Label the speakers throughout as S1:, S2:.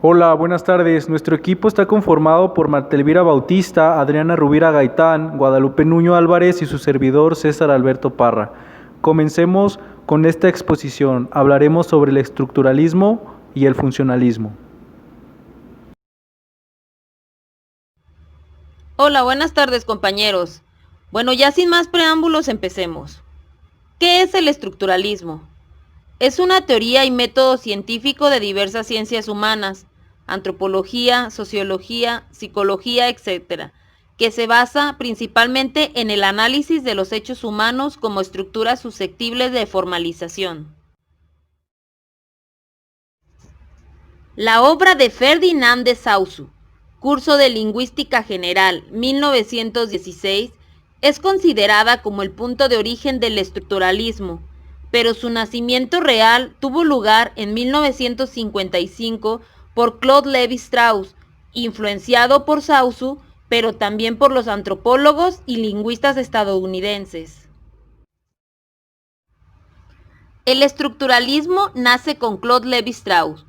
S1: Hola, buenas tardes. Nuestro equipo está conformado por Marta Elvira Bautista, Adriana Rubira Gaitán, Guadalupe Nuño Álvarez y su servidor César Alberto Parra. Comencemos con esta exposición. Hablaremos sobre el estructuralismo y el funcionalismo.
S2: Hola, buenas tardes compañeros. Bueno, ya sin más preámbulos empecemos. ¿Qué es el estructuralismo? Es una teoría y método científico de diversas ciencias humanas, antropología, sociología, psicología, etc., que se basa principalmente en el análisis de los hechos humanos como estructuras susceptibles de formalización. La obra de Ferdinand de Saussure, Curso de Lingüística General, 1916, es considerada como el punto de origen del estructuralismo, pero su nacimiento real tuvo lugar en 1955 por Claude Lévi-Strauss, influenciado por Saussure, pero también por los antropólogos y lingüistas estadounidenses. El estructuralismo nace con Claude Lévi-Strauss,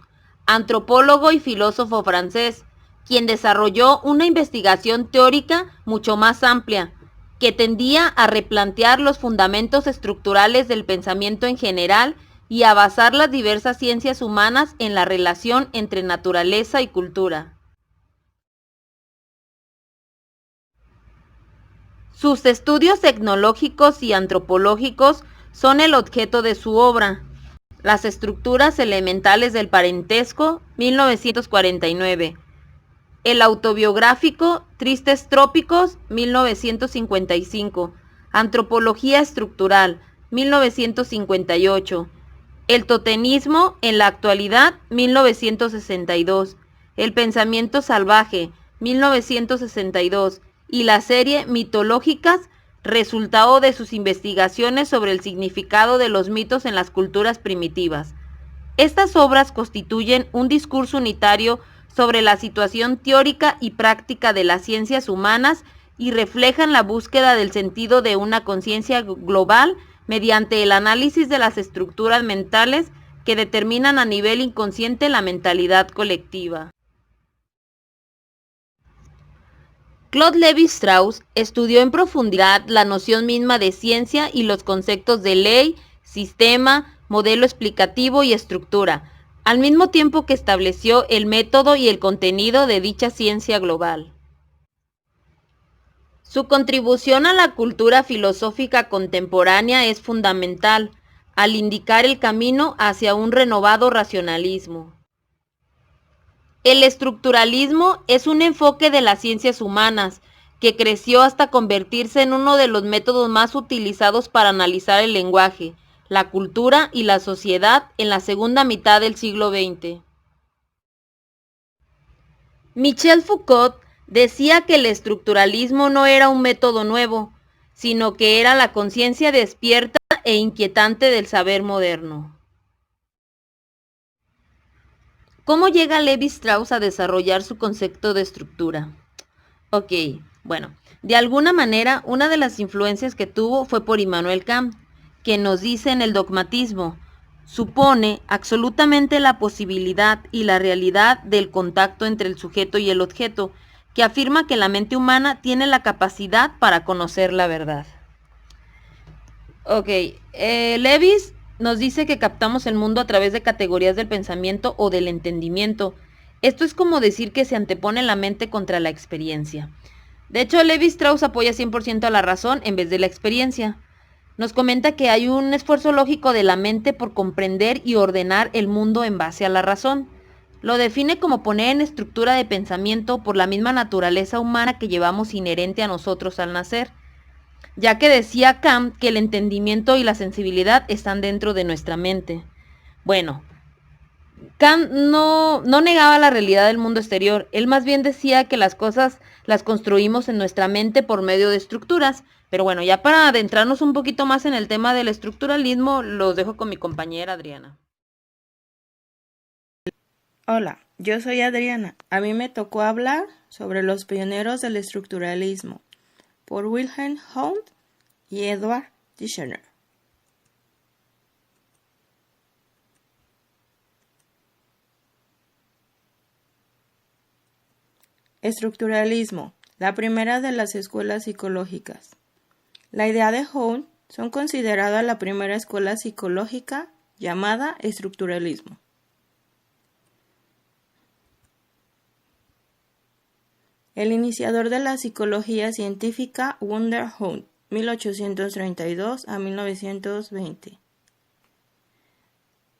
S2: antropólogo y filósofo francés, quien desarrolló una investigación teórica mucho más amplia, que tendía a replantear los fundamentos estructurales del pensamiento en general y a basar las diversas ciencias humanas en la relación entre naturaleza y cultura. Sus estudios etnológicos y antropológicos son el objeto de su obra. Las estructuras elementales del parentesco, 1949. El autobiográfico, Tristes Trópicos, 1955. Antropología estructural, 1958. El totemismo en la actualidad, 1962. El pensamiento salvaje, 1962. Y la serie Mitológicas, resultado de sus investigaciones sobre el significado de los mitos en las culturas primitivas. Estas obras constituyen un discurso unitario sobre la situación teórica y práctica de las ciencias humanas y reflejan la búsqueda del sentido de una conciencia global mediante el análisis de las estructuras mentales que determinan a nivel inconsciente la mentalidad colectiva. Claude Lévi-Strauss estudió en profundidad la noción misma de ciencia y los conceptos de ley, sistema, modelo explicativo y estructura, al mismo tiempo que estableció el método y el contenido de dicha ciencia global. Su contribución a la cultura filosófica contemporánea es fundamental, al indicar el camino hacia un renovado racionalismo. El estructuralismo es un enfoque de las ciencias humanas que creció hasta convertirse en uno de los métodos más utilizados para analizar el lenguaje, la cultura y la sociedad en la segunda mitad del siglo XX. Michel Foucault decía que el estructuralismo no era un método nuevo, sino que era la conciencia despierta e inquietante del saber moderno. ¿Cómo llega Lévi-Strauss a desarrollar su concepto de estructura? Ok, bueno, de alguna manera una de las influencias que tuvo fue por Immanuel Kant, que nos dice en el dogmatismo, supone absolutamente la posibilidad y la realidad del contacto entre el sujeto y el objeto, que afirma que la mente humana tiene la capacidad para conocer la verdad. Ok, Levis nos dice que captamos el mundo a través de categorías del pensamiento o del entendimiento. Esto es como decir que se antepone la mente contra la experiencia. De hecho, Levi-Strauss apoya 100% a la razón en vez de la experiencia. Nos comenta que hay un esfuerzo lógico de la mente por comprender y ordenar el mundo en base a la razón. Lo define como poner en estructura de pensamiento por la misma naturaleza humana que llevamos inherente a nosotros al nacer, ya que decía Kant que el entendimiento y la sensibilidad están dentro de nuestra mente. Bueno, Kant no negaba la realidad del mundo exterior, él más bien decía que las cosas las construimos en nuestra mente por medio de estructuras. Pero bueno, ya para adentrarnos un poquito más en el tema del estructuralismo, los dejo con mi compañera Adriana.
S3: Hola, yo soy Adriana. A mí me tocó hablar sobre los pioneros del estructuralismo por Wilhelm Wundt y Edward Tishner. Estructuralismo, la primera de las escuelas psicológicas. La idea de Hund son consideradas la primera escuela psicológica llamada estructuralismo. El iniciador de la psicología científica Wouter Hund, 1832 a 1920.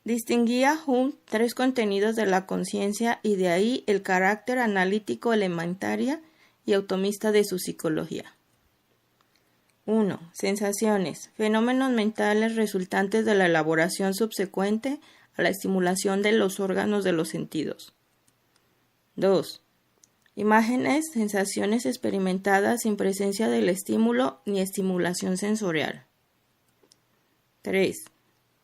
S3: Distinguía Hund tres contenidos de la conciencia y de ahí el carácter analítico elementaria y automista de su psicología. 1. Sensaciones, fenómenos mentales resultantes de la elaboración subsecuente a la estimulación de los órganos de los sentidos. 2. Imágenes, sensaciones experimentadas sin presencia del estímulo ni estimulación sensorial. 3.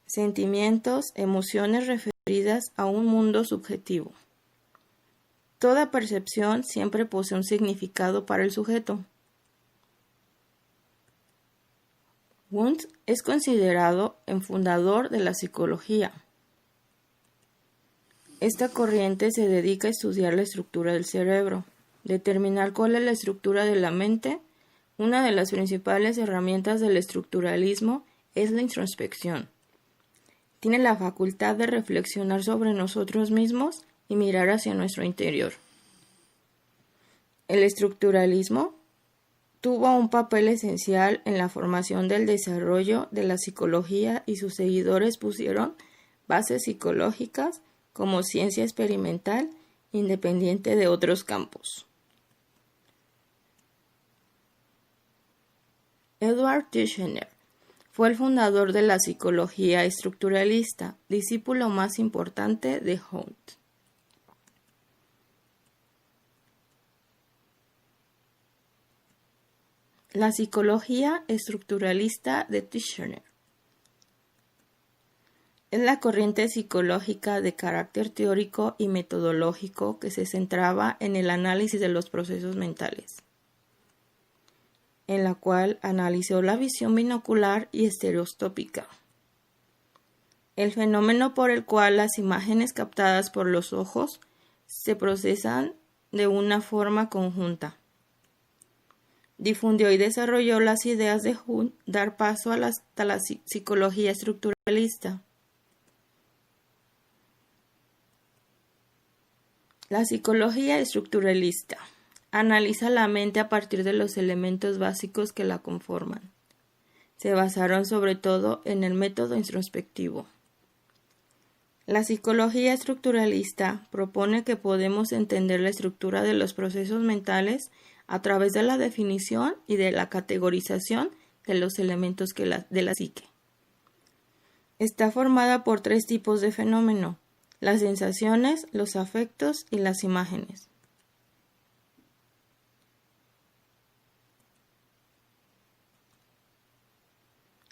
S3: Sentimientos, emociones referidas a un mundo subjetivo. Toda percepción siempre posee un significado para el sujeto. Wundt es considerado el fundador de la psicología. Esta corriente se dedica a estudiar la estructura del cerebro, determinar cuál es la estructura de la mente. Una de las principales herramientas del estructuralismo es la introspección. Tiene la facultad de reflexionar sobre nosotros mismos y mirar hacia nuestro interior. El estructuralismo tuvo un papel esencial en la formación del desarrollo de la psicología y sus seguidores pusieron bases psicológicas como ciencia experimental independiente de otros campos. Edward Tishner fue el fundador de la psicología estructuralista, discípulo más importante de Hund. La psicología estructuralista de Tishner es la corriente psicológica de carácter teórico y metodológico que se centraba en el análisis de los procesos mentales, en la cual analizó la visión binocular y estereoscópica, el fenómeno por el cual las imágenes captadas por los ojos se procesan de una forma conjunta. Difundió y desarrolló las ideas de Hund, dar paso a la psicología estructuralista. La psicología estructuralista analiza la mente a partir de los elementos básicos que la conforman. Se basaron sobre todo en el método introspectivo. La psicología estructuralista propone que podemos entender la estructura de los procesos mentales a través de la definición y de la categorización de los elementos de la psique. Está formada por tres tipos de fenómeno: las sensaciones, los afectos y las imágenes.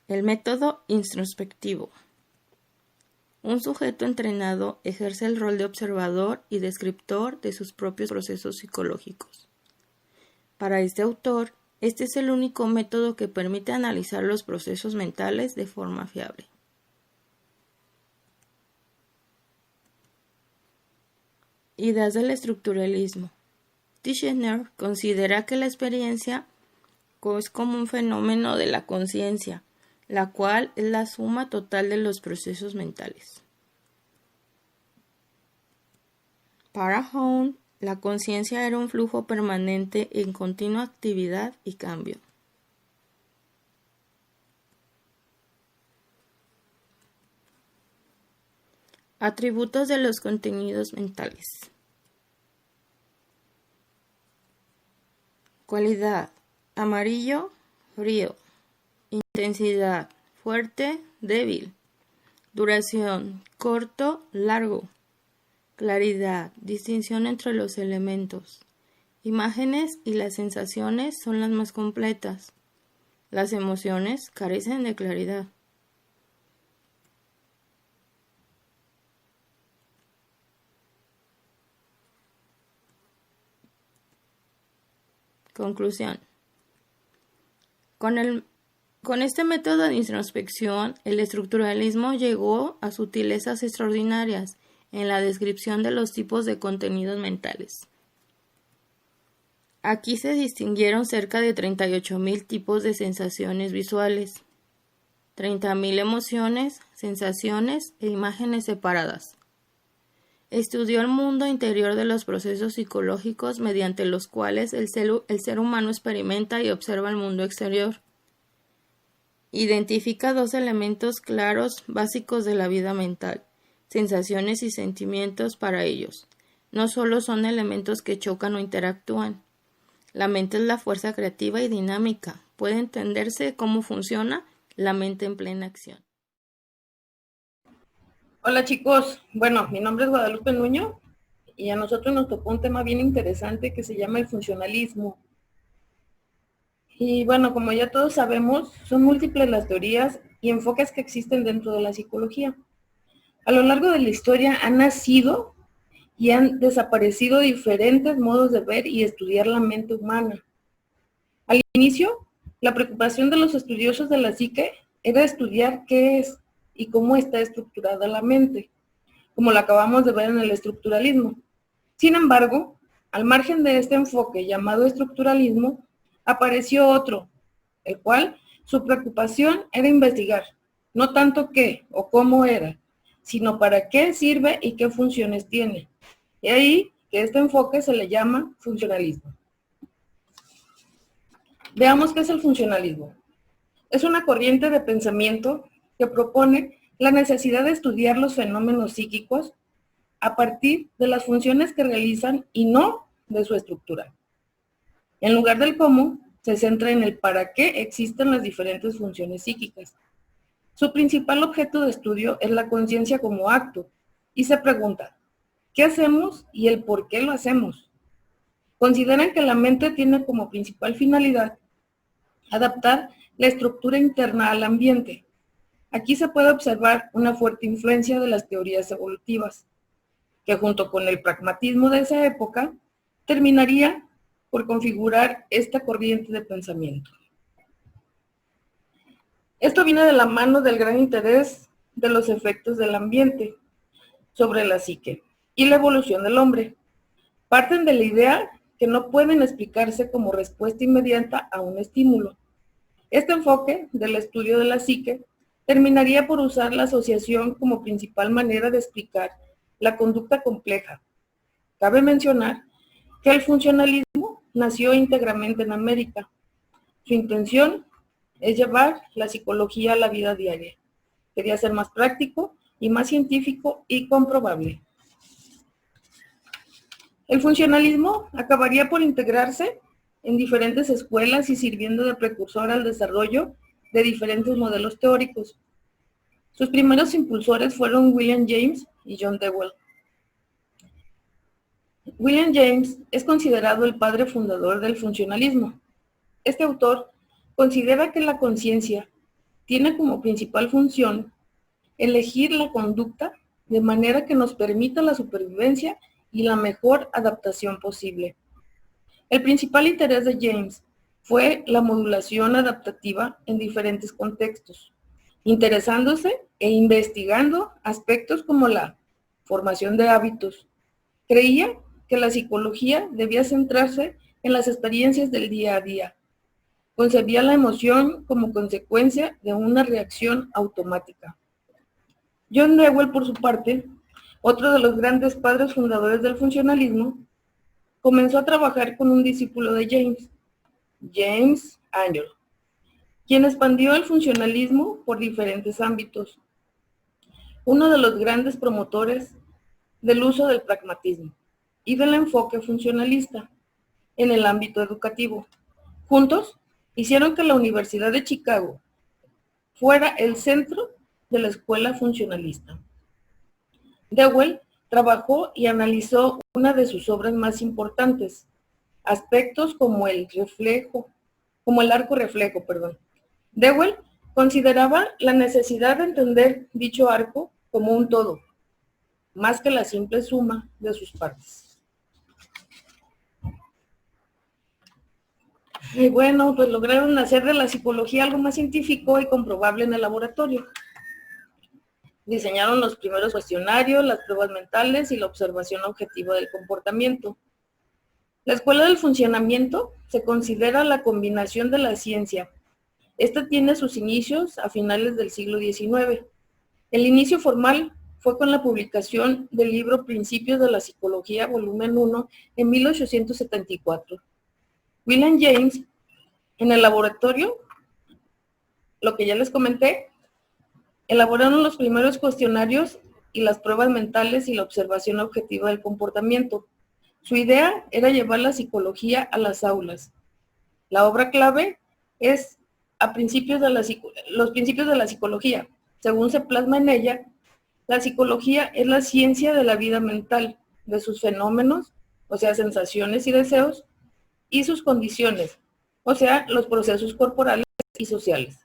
S3: El método introspectivo. Un sujeto entrenado ejerce el rol de observador y descriptor de sus propios procesos psicológicos. Para este autor, este es el único método que permite analizar los procesos mentales de forma fiable. Ideas del estructuralismo. Tishner considera que la experiencia es como un fenómeno de la conciencia, la cual es la suma total de los procesos mentales. Para Hund, la conciencia era un flujo permanente en continua actividad y cambio. Atributos de los contenidos mentales. Cualidad: amarillo, frío. Intensidad: fuerte, débil. Duración: corto, largo. Claridad: distinción entre los elementos. Imágenes y las sensaciones son las más completas. Las emociones carecen de claridad. Conclusión. Con este método de introspección, el estructuralismo llegó a sutilezas extraordinarias en la descripción de los tipos de contenidos mentales. Aquí se distinguieron cerca de 38.000 tipos de sensaciones visuales, 30.000 emociones, sensaciones e imágenes separadas. Estudió el mundo interior de los procesos psicológicos mediante los cuales el ser humano experimenta y observa el mundo exterior. Identifica dos elementos claros básicos de la vida mental, sensaciones y sentimientos para ellos. No solo son elementos que chocan o interactúan. La mente es la fuerza creativa y dinámica. Puede entenderse cómo funciona la mente en plena acción.
S4: Hola chicos, bueno, mi nombre es Guadalupe Nuño y a nosotros nos tocó un tema bien interesante que se llama el funcionalismo. Y bueno, como ya todos sabemos, son múltiples las teorías y enfoques que existen dentro de la psicología. A lo largo de la historia han nacido y han desaparecido diferentes modos de ver y estudiar la mente humana. Al inicio, la preocupación de los estudiosos de la psique era estudiar qué es y cómo está estructurada la mente, como lo acabamos de ver en el estructuralismo. Sin embargo, al margen de este enfoque llamado estructuralismo, apareció otro, el cual su preocupación era investigar, no tanto qué o cómo era, sino para qué sirve y qué funciones tiene. Y ahí que este enfoque se le llama funcionalismo. Veamos qué es el funcionalismo. Es una corriente de pensamiento que propone la necesidad de estudiar los fenómenos psíquicos a partir de las funciones que realizan y no de su estructura. En lugar del cómo, se centra en el para qué existen las diferentes funciones psíquicas. Su principal objeto de estudio es la conciencia como acto y se pregunta, ¿qué hacemos y el por qué lo hacemos? Consideran que la mente tiene como principal finalidad adaptar la estructura interna al ambiente. Aquí se puede observar una fuerte influencia de las teorías evolutivas, que junto con el pragmatismo de esa época, terminaría por configurar esta corriente de pensamiento. Esto viene de la mano del gran interés de los efectos del ambiente sobre la psique y la evolución del hombre. Parten de la idea que no pueden explicarse como respuesta inmediata a un estímulo. Este enfoque del estudio de la psique terminaría por usar la asociación como principal manera de explicar la conducta compleja. Cabe mencionar que el funcionalismo nació íntegramente en América. Su intención es llevar la psicología a la vida diaria. Quería ser más práctico y más científico y comprobable. El funcionalismo acabaría por integrarse en diferentes escuelas y sirviendo de precursor al desarrollo de diferentes modelos teóricos. Sus primeros impulsores fueron William James y John Dewey. William James es considerado el padre fundador del funcionalismo. Este autor considera que la conciencia tiene como principal función elegir la conducta de manera que nos permita la supervivencia y la mejor adaptación posible. El principal interés de James fue la modulación adaptativa en diferentes contextos, interesándose e investigando aspectos como la formación de hábitos. Creía que la psicología debía centrarse en las experiencias del día a día. Concebía la emoción como consecuencia de una reacción automática. John Dewey, por su parte, otro de los grandes padres fundadores del funcionalismo, comenzó a trabajar con un discípulo de James, James Angel, quien expandió el funcionalismo por diferentes ámbitos. Uno de los grandes promotores del uso del pragmatismo y del enfoque funcionalista en el ámbito educativo. Juntos, hicieron que la Universidad de Chicago fuera el centro de la escuela funcionalista. Dewey trabajó y analizó una de sus obras más importantes, aspectos como el arco reflejo. Dewey consideraba la necesidad de entender dicho arco como un todo, más que la simple suma de sus partes. Y bueno, pues lograron hacer de la psicología algo más científico y comprobable en el laboratorio. Diseñaron los primeros cuestionarios, las pruebas mentales y la observación objetiva del comportamiento. La escuela del funcionamiento se considera la combinación de la ciencia. Esta tiene sus inicios a finales del siglo XIX. El inicio formal fue con la publicación del libro Principios de la Psicología, volumen 1, en 1874. William James, en el laboratorio, lo que ya les comenté, elaboraron los primeros cuestionarios y las pruebas mentales y la observación objetiva del comportamiento. Su idea era llevar la psicología a las aulas. La obra clave es los principios de la psicología. Según se plasma en ella, la psicología es la ciencia de la vida mental, de sus fenómenos, o sea, sensaciones y deseos, y sus condiciones, o sea, los procesos corporales y sociales.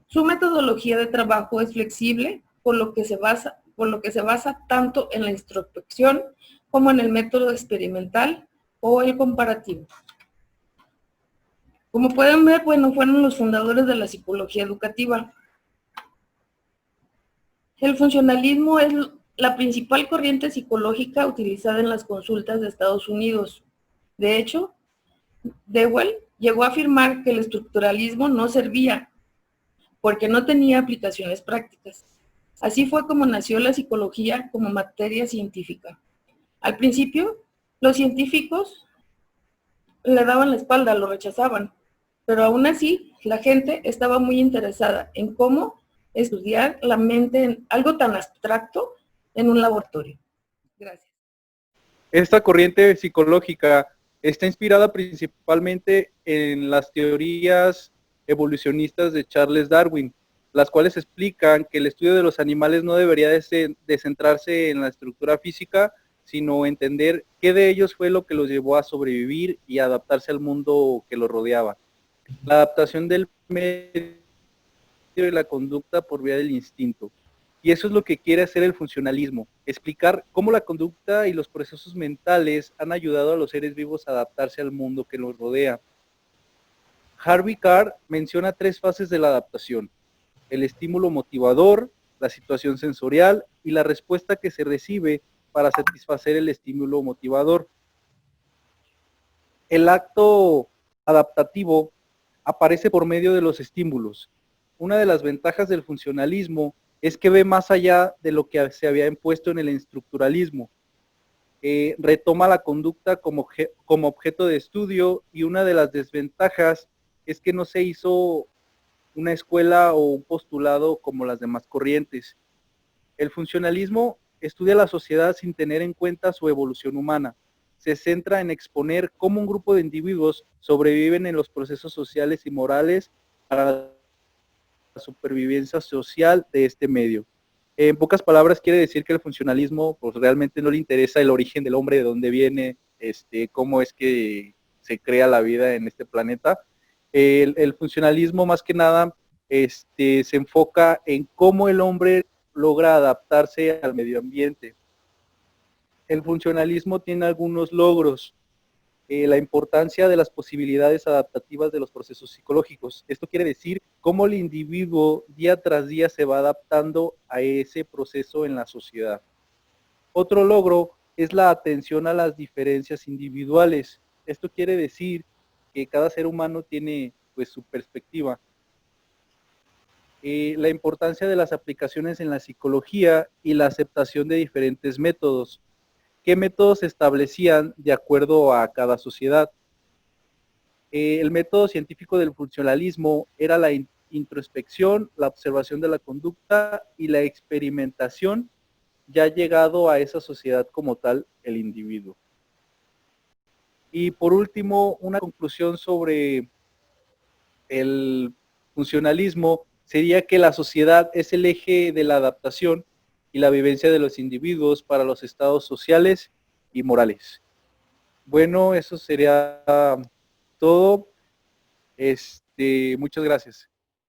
S4: Su metodología de trabajo es flexible, por lo que se basa tanto en la introspección como en el método experimental o el comparativo. Como pueden ver, bueno, fueron los fundadores de la psicología educativa. El funcionalismo es la principal corriente psicológica utilizada en las consultas de Estados Unidos. De hecho, Dewey llegó a afirmar que el estructuralismo no servía porque no tenía aplicaciones prácticas. Así fue como nació la psicología como materia científica. Al principio, los científicos le daban la espalda, lo rechazaban, pero aún así la gente estaba muy interesada en cómo estudiar la mente en algo tan abstracto en un laboratorio. Gracias.
S1: Esta corriente psicológica está inspirada principalmente en las teorías evolucionistas de Charles Darwin, las cuales explican que el estudio de los animales no debería de centrarse en la estructura física, sino entender qué de ellos fue lo que los llevó a sobrevivir y adaptarse al mundo que los rodeaba. La adaptación del medio y la conducta por vía del instinto. Y eso es lo que quiere hacer el funcionalismo, explicar cómo la conducta y los procesos mentales han ayudado a los seres vivos a adaptarse al mundo que los rodea. Harvey Carr menciona 3 fases de la adaptación: el estímulo motivador, la situación sensorial y la respuesta que se recibe para satisfacer el estímulo motivador. El acto adaptativo aparece por medio de los estímulos. Una de las ventajas del funcionalismo es que ve más allá de lo que se había impuesto en el estructuralismo. Retoma la conducta como objeto de estudio, y una de las desventajas es que no se hizo una escuela o un postulado como las demás corrientes. El funcionalismo estudia la sociedad sin tener en cuenta su evolución humana. Se centra en exponer cómo un grupo de individuos sobreviven en los procesos sociales y morales para la supervivencia social de este medio. En pocas palabras, quiere decir que el funcionalismo pues realmente no le interesa el origen del hombre, de dónde viene, cómo es que se crea la vida en este planeta. El funcionalismo más que nada se enfoca en cómo el hombre logra adaptarse al medio ambiente. El funcionalismo tiene algunos logros. La importancia de las posibilidades adaptativas de los procesos psicológicos. Esto quiere decir cómo el individuo día tras día se va adaptando a ese proceso en la sociedad. Otro logro es la atención a las diferencias individuales. Esto quiere decir que cada ser humano tiene pues su perspectiva. La importancia de las aplicaciones en la psicología y la aceptación de diferentes métodos. ¿Qué métodos se establecían de acuerdo a cada sociedad? El método científico del funcionalismo era la introspección, la observación de la conducta y la experimentación, ya llegado a esa sociedad como tal, el individuo. Y por último, una conclusión sobre el funcionalismo sería que la sociedad es el eje de la adaptación y la vivencia de los individuos para los estados sociales y morales. Bueno, eso sería todo. Muchas gracias.